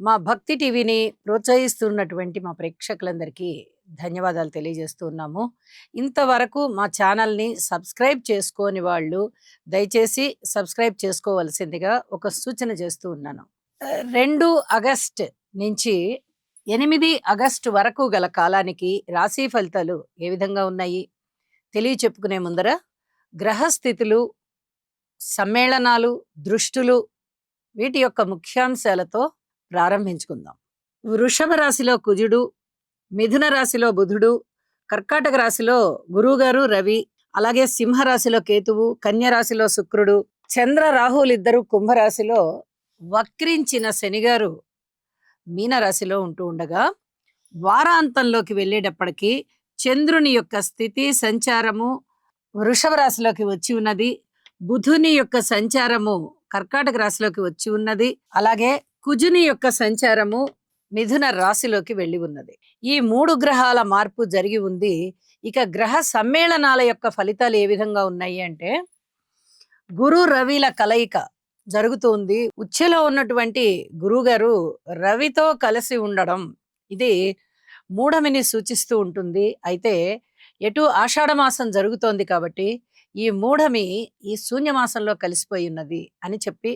మా భక్తి టీవీని ప్రోత్సహిస్తున్నటువంటి మా ప్రేక్షకులందరికీ ధన్యవాదాలు తెలియజేస్తూ ఉన్నాము. ఇంతవరకు మా ఛానల్‌ని సబ్స్క్రైబ్ చేసుకోని వాళ్ళు దయచేసి సబ్స్క్రైబ్ చేసుకోవలసిందిగా ఒక సూచన చేస్తూ ఉన్నాను. 2 ఆగస్ట్ నుంచి 8 ఆగస్టు వరకు గల కాలానికి రాశి ఫలితాలు ఏ విధంగా ఉన్నాయి తెలియచెప్పుకునే ముందర గ్రహస్థితులు, సమ్మేళనాలు, దృష్టులు వీటి యొక్క ముఖ్యాంశాలతో ప్రారంభించుకుందాం. వృషభ రాశిలో కుజుడు, మిథున రాశిలో బుధుడు, కర్కాటక రాశిలో గురువుగారు రవి, అలాగే సింహ రాశిలో కేతువు, కన్య రాశిలో శుక్రుడు, చంద్ర రాహులు ఇద్దరు కుంభరాశిలో, వక్రించిన శనిగారు మీన రాశిలో ఉంటూ ఉండగా వారాంతంలోకి వెళ్ళేటప్పటికి చంద్రుని యొక్క స్థితి సంచారము వృషభ రాశిలోకి వచ్చి ఉన్నది. బుధుని యొక్క సంచారము కర్కాటక రాశిలోకి వచ్చి ఉన్నది. అలాగే కుజుని యొక్క సంచారము మిథున రాశిలోకి వెళ్ళి ఉన్నది. ఈ 3 గ్రహాల మార్పు జరిగి ఉంది. ఇక గ్రహ సమ్మేళనాల యొక్క ఫలితాలు ఏ విధంగా ఉన్నాయి అంటే, గురు రవిల కలయిక జరుగుతుంది. ఉచ్ఛలో ఉన్నటువంటి గురుగారు రవితో కలిసి ఉండడం ఇది మూఢమిని సూచిస్తూ ఉంటుంది. అయితే ఎటు ఆషాఢ మాసం జరుగుతోంది కాబట్టి ఈ మూఢమి ఈ శూన్యమాసంలో కలిసిపోయి ఉన్నది అని చెప్పి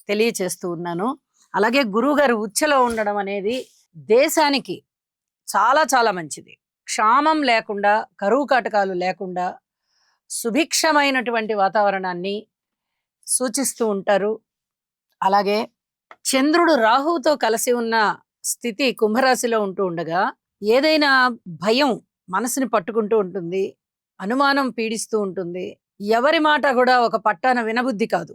తెలియచేస్తూ ఉన్నాను. అలాగే గురువుగారు ఉచ్ఛలో ఉండడం అనేది దేశానికి చాలా చాలా మంచిది. క్షామం లేకుండా, కరువు కాటకాలు లేకుండా సుభిక్షమైనటువంటి వాతావరణాన్ని సూచిస్తూ ఉంటారు. అలాగే చంద్రుడు రాహువుతో కలిసి ఉన్న స్థితి కుంభరాశిలో ఉంటూ ఉండగా ఏదైనా భయం మనసుని పట్టుకుంటూ ఉంటుంది, అనుమానం పీడిస్తూ ఉంటుంది. ఎవరి మాట కూడా ఒక పట్టాన వినబుద్ధి కాదు.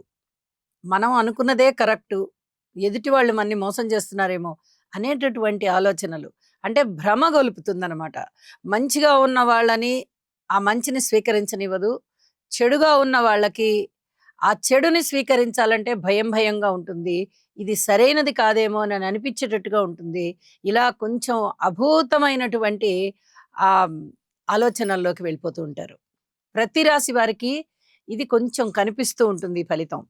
మనం అనుకున్నదే కరెక్టు, ఎదుటి వాళ్ళు మనని మోసం చేస్తున్నారేమో అనేటటువంటి ఆలోచనలు, అంటే భ్రమ గొలుపుతుందన్నమాట. మంచిగా ఉన్న వాళ్ళని ఆ మంచిని స్వీకరించనివ్వదు, చెడుగా ఉన్న వాళ్ళకి ఆ చెడుని స్వీకరించాలంటే భయం భయంగా ఉంటుంది. ఇది సరైనది కాదేమో అని అనిపించేటట్టుగా ఉంటుంది. ఇలా కొంచెం అభూతమైనటువంటి ఆ ఆలోచనల్లోకి వెళ్ళిపోతూ ఉంటారు. ప్రతి రాశి వారికి ఇది కొంచెం కనిపిస్తూ ఉంటుంది ఫలితం.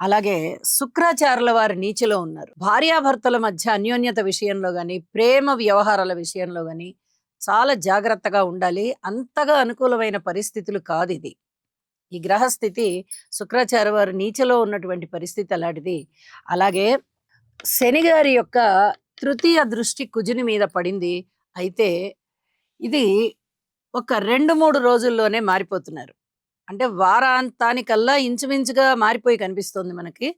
అలాగే శుక్రాచార్యుల వారు నీచలో ఉన్నారు. భార్యాభర్తల మధ్య అన్యోన్యత విషయంలో గాని, ప్రేమ వ్యవహారాల విషయంలో గాని చాలా జాగ్రత్తగా ఉండాలి. అంతగా అనుకూలమైన పరిస్థితులు కాదు ఇది. ఈ గ్రహస్థితి శుక్రాచార్య వారు నీచలో ఉన్నటువంటి పరిస్థితి అలాంటిది. అలాగే శని గారి యొక్క తృతీయ దృష్టి కుజుని మీద పడింది. అయితే ఇది ఒక 2-3 రోజుల్లోనే మారిపోతున్నారు. అంటే వారాంతానికల్లా ఇంచుమించుగా మారిపోయి కనిపిస్తుంది మనకి.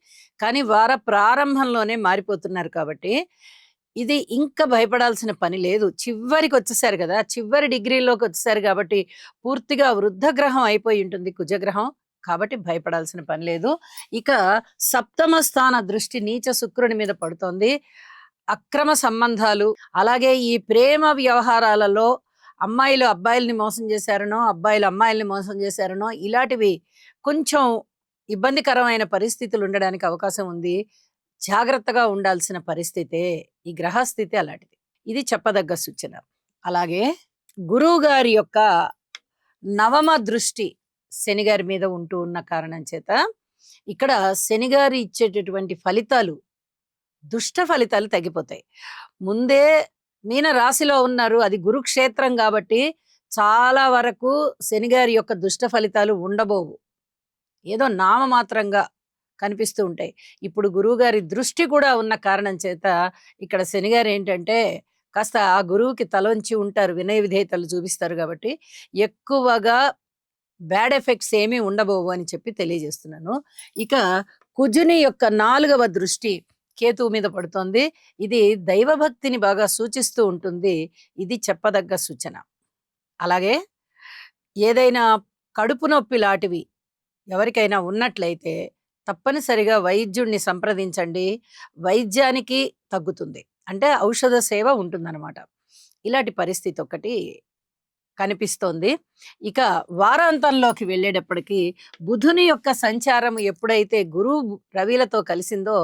కానీ వార ప్రారంభంలోనే మారిపోతున్నారు కాబట్టి ఇది ఇంకా భయపడాల్సిన పని లేదు. చివరికి వచ్చేసారు కదా, చివరి డిగ్రీలోకి వచ్చేసారు కాబట్టి పూర్తిగా వృద్ధ గ్రహం అయిపోయి ఉంటుంది కుజగ్రహం. కాబట్టి భయపడాల్సిన పని లేదు. ఇక సప్తమ స్థాన దృష్టి నీచ శుక్రుని మీద పడుతోంది. అక్రమ సంబంధాలు, అలాగే ఈ ప్రేమ వ్యవహారాలలో అమ్మాయిలు అబ్బాయిల్ని మోసం చేశారనో, అబ్బాయిలు అమ్మాయిల్ని మోసం చేశారనో ఇలాంటివి కొంచెం ఇబ్బందికరమైన పరిస్థితులు ఉండడానికి అవకాశం ఉంది. జాగ్రత్తగా ఉండాల్సిన పరిస్థితే. ఈ గ్రహస్థితి అలాంటిది. ఇది చెప్పదగ్గ సూచన. అలాగే గురువు గారి యొక్క నవమ దృష్టి శనిగారి మీద ఉంటూ ఉన్న కారణం చేత ఇక్కడ శనిగారి ఇచ్చేటటువంటి ఫలితాలు, దుష్ట ఫలితాలు తగ్గిపోతాయి. ముందే మీన రాశిలో ఉన్నారు, అది గురుక్షేత్రం కాబట్టి చాలా వరకు శనిగారి యొక్క దుష్ట ఫలితాలు ఉండబోవు. ఏదో నామమాత్రంగా కనిపిస్తూ ఉంటాయి. ఇప్పుడు గురువుగారి దృష్టి కూడా ఉన్న కారణం చేత ఇక్కడ శనిగారు ఏంటంటే కాస్త ఆ గురువుకి తలొంచి ఉంటారు, వినయ విధేయతలు చూపిస్తారు కాబట్టి ఎక్కువగా బ్యాడ్ ఎఫెక్ట్స్ ఏమీ ఉండబోవు అని చెప్పి తెలియజేస్తున్నాను. ఇక కుజుని యొక్క 4వ దృష్టి కేతువు మీద పడుతోంది. ఇది దైవభక్తిని బాగా సూచిస్తూ ఉంటుంది. ఇది చెప్పదగ్గ సూచన. అలాగే ఏదైనా కడుపు నొప్పి లాంటివి ఎవరికైనా ఉన్నట్లయితే తప్పనిసరిగా వైద్యుడిని సంప్రదించండి. వైద్యానికి తగ్గుతుంది, అంటే ఔషధ సేవ ఉంటుందన్నమాట. ఇలాంటి పరిస్థితి ఒకటి కనిపిస్తోంది. ఇక వారాంతంలోకి వెళ్ళేటప్పటికి బుధుని యొక్క సంచారం ఎప్పుడైతే గురువు రవిలతో కలిసిందో,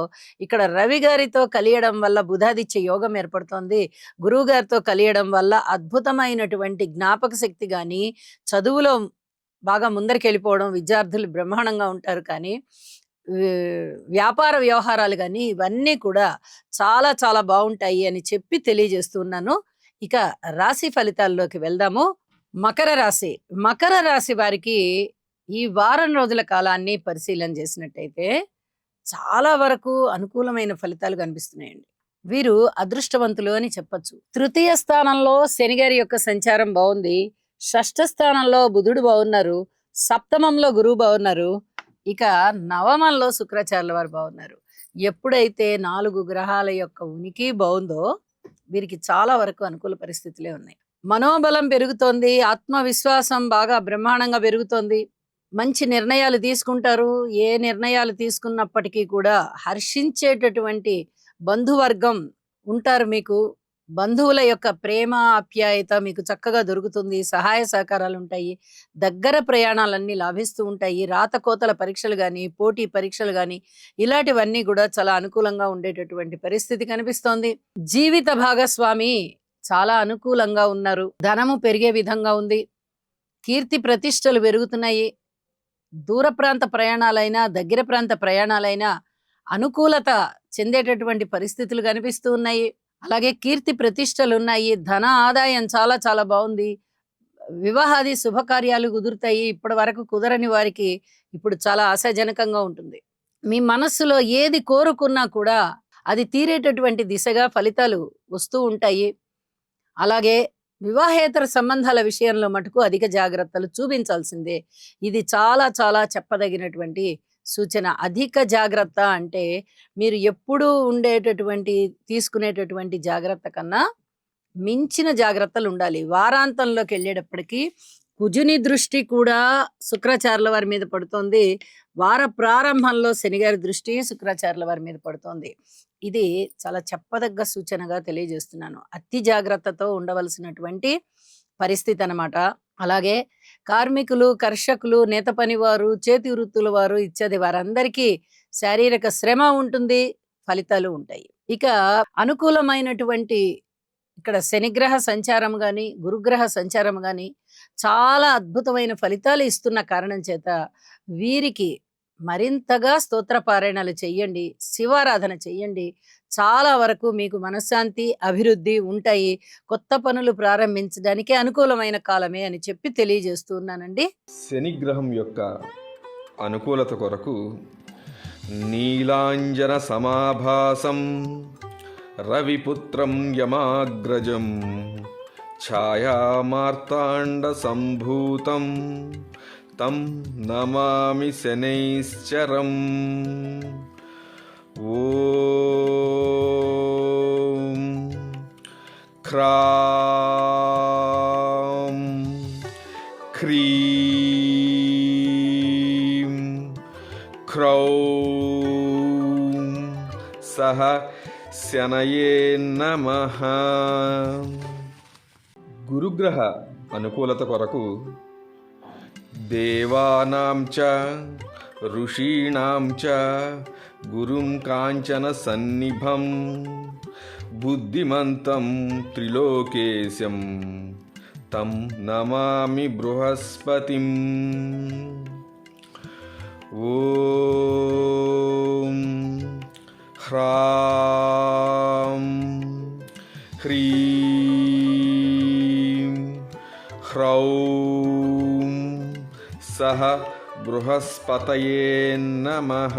ఇక్కడ రవి గారితో కలియడం వల్ల బుధాదిత్య యోగం ఏర్పడుతోంది. గురువు గారితో కలియడం వల్ల అద్భుతమైనటువంటి జ్ఞాపక శక్తి కానీ, చదువులో బాగా ముందరికి వెళ్ళిపోవడం, విద్యార్థులు బ్రహ్మాండంగా ఉంటారు. కానీ వ్యాపార వ్యవహారాలు గాని ఇవన్నీ కూడా చాలా చాలా బావుంటాయి అని చెప్పి తెలియజేస్తున్నాను. ఇక రాశి ఫలితాల్లోకి వెళ్దాము. మకర రాశి. మకర రాశి వారికి ఈ వారం రోజుల కాలాన్ని పరిశీలన చేసినట్టయితే చాలా వరకు అనుకూలమైన ఫలితాలు కనిపిస్తున్నాయండి. వీరు అదృష్టవంతులు అని చెప్పొచ్చు. తృతీయ స్థానంలో శని గారి యొక్క సంచారం బావుంది. షష్ఠ స్థానంలో బుధుడు బావున్నారు. సప్తమంలో గురువు బావున్నారు. ఇక నవమంలో శుక్రాచార్యుల వారు బావున్నారు. ఎప్పుడైతే 4 గ్రహాల యొక్క ఉనికి బావుందో వీరికి చాలా వరకు అనుకూల పరిస్థితులే ఉన్నాయి. మనోబలం పెరుగుతోంది. ఆత్మవిశ్వాసం బాగా బ్రహ్మాండంగా పెరుగుతోంది. మంచి నిర్ణయాలు తీసుకుంటారు. ఏ నిర్ణయాలు తీసుకున్నప్పటికీ కూడా హర్షించేటటువంటి బంధువర్గం ఉంటారు మీకు. బంధువుల యొక్క ప్రేమ, ఆప్యాయత మీకు చక్కగా దొరుకుతుంది. సహాయ సహకారాలుంటాయి. దగ్గర ప్రయాణాలన్నీ లాభిస్తూ ఉంటాయి. రాతకోతల పరీక్షలు గాని, పోటీ పరీక్షలు గాని ఇలాంటివన్నీ గూడా చాలా అనుకూలంగా ఉండేటటువంటి పరిస్థితి కనిపిస్తోంది. జీవిత భాగస్వామి చాలా అనుకూలంగా ఉన్నారు. ధనము పెరిగే విధంగా ఉంది. కీర్తి ప్రతిష్టలు పెరుగుతున్నాయి. దూర ప్రాంత ప్రయాణాలైనా, దగ్గర ప్రాంత ప్రయాణాలైనా అనుకూలత చెందేటటువంటి పరిస్థితులు కనిపిస్తూ ఉన్నాయి. అలాగే కీర్తి ప్రతిష్టలున్నాయి. ధన ఆదాయం చాలా చాలా బావుంది. వివాహాది శుభకార్యాలు కుదురుతాయి. ఇప్పటి వరకు కుదరని వారికి ఇప్పుడు చాలా ఆశాజనకంగా ఉంటుంది. మీ మనస్సులో ఏది కోరుకున్నా కూడా అది తీరేటటువంటి దిశగా ఫలితాలు వస్తూ ఉంటాయి. అలాగే వివాహేతర సంబంధాల విషయంలో మటుకు అధిక జాగ్రత్తలు చూపించాల్సిందే. ఇది చాలా చాలా చెప్పదగినటువంటి సూచన. అధిక జాగ్రత్త అంటే మీరు ఎప్పుడూ తీసుకునేటటువంటి జాగ్రత్త కన్నా మించిన జాగ్రత్తలు ఉండాలి. వారాంతంలోకి వెళ్ళేటప్పటికి కుజుని దృష్టి కూడా శుక్రాచార్యుల వారి మీద పడుతోంది. వార ప్రారంభంలో శనిగారి దృష్టి శుక్రాచార్యుల వారి మీద పడుతోంది. ఇది చాలా చెప్పదగ్గ సూచనగా తెలియజేస్తున్నాను. అతి జాగ్రత్తతో ఉండవలసినటువంటి పరిస్థితి అన్నమాట. అలాగే కార్మికులు, కర్షకులు, నేత పనివారు, చేతి వృత్తుల వారు ఇత్యాది వారందరికీ శారీరక శ్రమ ఉంటుంది. ఫలితాలు ఉంటాయి. ఇక అనుకూలమైనటువంటి ఇక్కడ శనిగ్రహ సంచారం గాని, గురుగ్రహ సంచారం గాని చాలా అద్భుతమైన ఫలితాలు ఇస్తున్న కారణం చేత వీరికి మరింతగా స్తోత్ర పారాయణాలు చెయ్యండి. శివారాధన చెయ్యండి. చాలా వరకు మీకు మనశ్శాంతి, అభివృద్ధి ఉంటాయి. కొత్త పనులు ప్రారంభించడానికి అనుకూలమైన కాలమే అని చెప్పి తెలియజేస్తూ ఉన్నానండి. శని గ్రహం యొక్క అనుకూలత కొరకు నీలాంజన సమాభాసం రవిపుత్రం యమాగ్రజం ఛాయామార్తాండ సంభూతం తం నమామి శనైశ్చరం. ఓం క్రాం క్రీం క్రౌం సహ శనయే నమః. గురుగ్రహ అనుకూలత కొరకు దేవానాం చ ఋషీణాం చ గురుం కాంచన సన్నిభం బుద్ధిమంతం త్రిలోకేశం తం నమామి బృహస్పతిం. ఓం హ్రాం హ్రీం హ్రౌం సహ బృహస్పతయే నమః.